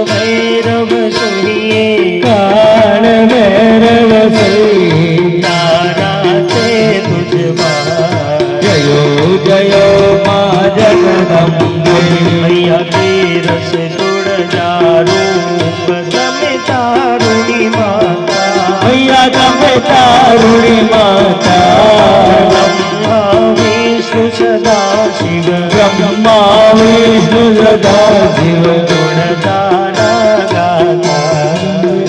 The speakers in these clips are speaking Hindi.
भैरव सोहिए काल भैरव सोहिए तारा से तुझमा जयो जयो माँ जगदम्बे मैया तेरस जुड़ जा रूप तमे तारुणी माता मैया तमे तारुणी माता ब्रह्मा विष्णु सदा शिव ब्रह्मा विष्णु सदा शिव गुणगाना गाता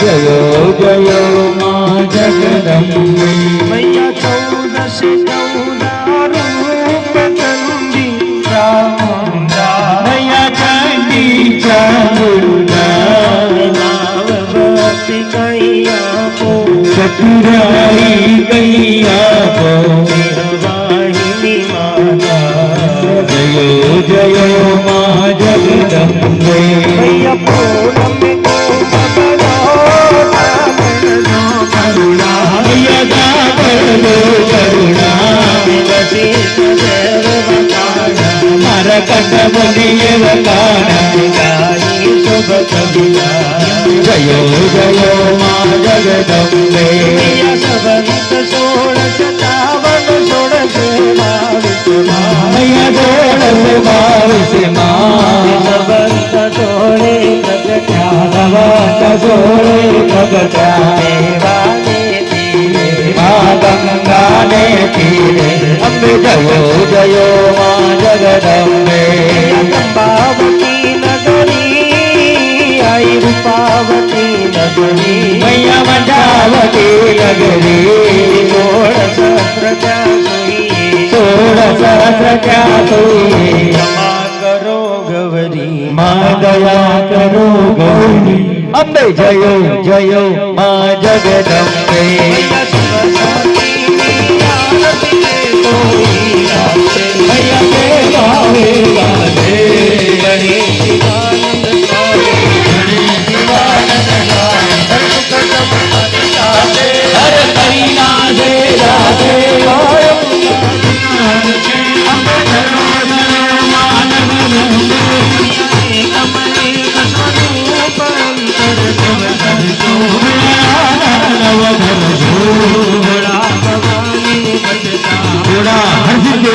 जयो जयो माँ जगदम्बे मैया 14 रूप चंडी चामुंडा मैया चंडी चामुंडा नावती कैया को चतुराई गैया को वाहिनी माता जयो जयो माँ जगदम्बे मैया पूनम करुणा मैया दावर दो करुणा मारा कट बलिए वकाना शुभ कविता जयो जयो माँ जगदम्बे सबंत 1657 मैया 16 माँ सबंत सोळे प्रगट्या सोळे भगत्या देवाने तीरे माँ गंगा ने तीरे अम्बे जयो जयो माँ जगदम्बे चंपावती नगरी आई रूपावती नगरी मैया मंडावती नगरी 16 सहस्र क्या सोई 16 सहस्र क्या सोई क्षमा करो गौरी माँ दया करो गौरी अम्बे जयो जयो माँ जगदम्बे मैया के गावे गावे हर करीना दे राधे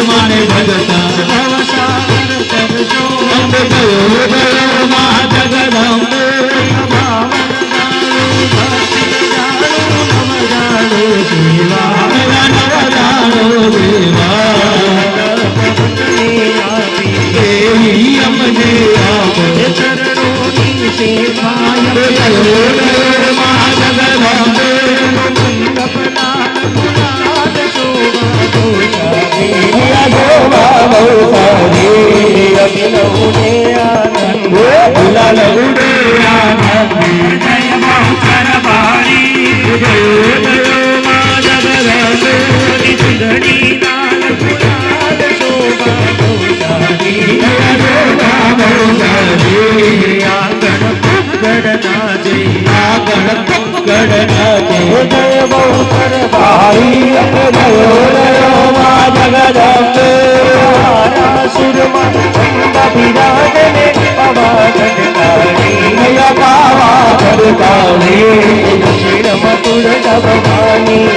माने भगता माँ जगदम्बे देवी अम्बे आप चरणों की सेवा माँ जगदम्बे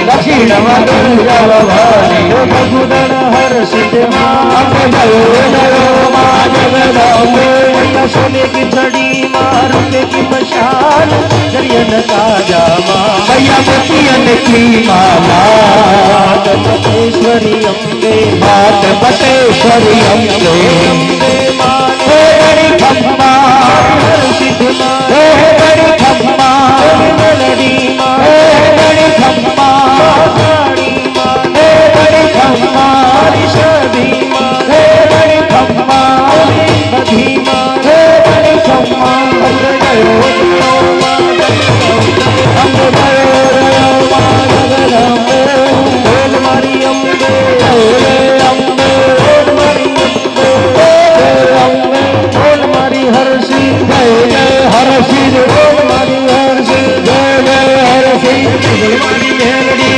दक्षिण मधुर भवानी भगुदन हर सिद्ध माँ जगदम्बे सोने की छड़ी मारुते की मशाल जरियन ताजा मैया मोतियन की माला बटेश्वरी अम्बे मात बटेश्वरी अम्बे माने बड़ी खम्मा हर सिद्ध बड़ी खम्मा मेलडी बड़ी खम्मा बड़ी खम्मा सभी बड़ी खम्मा बधी बड़ी खम्मा मारी अम्बे मारी हर सिद्ध हर सिर मारी हर सिद्ध मारी मेलडी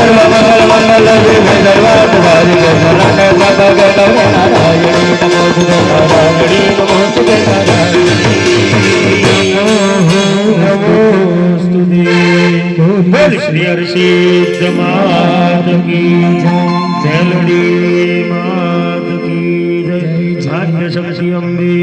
સર્વ મંગલ મંગલ શિવે સર્વાર્થ સાધિકે શરણ્ય ત્ર્યંબકે ગૌરી નારાયણી નમોસ્તુતે નારાયણી નમોસ્તુતે બોલ શ્રી હર્ષિદ માત કી જય મેલડી માત કી જય ભાગ્ય શક્તિ અંબે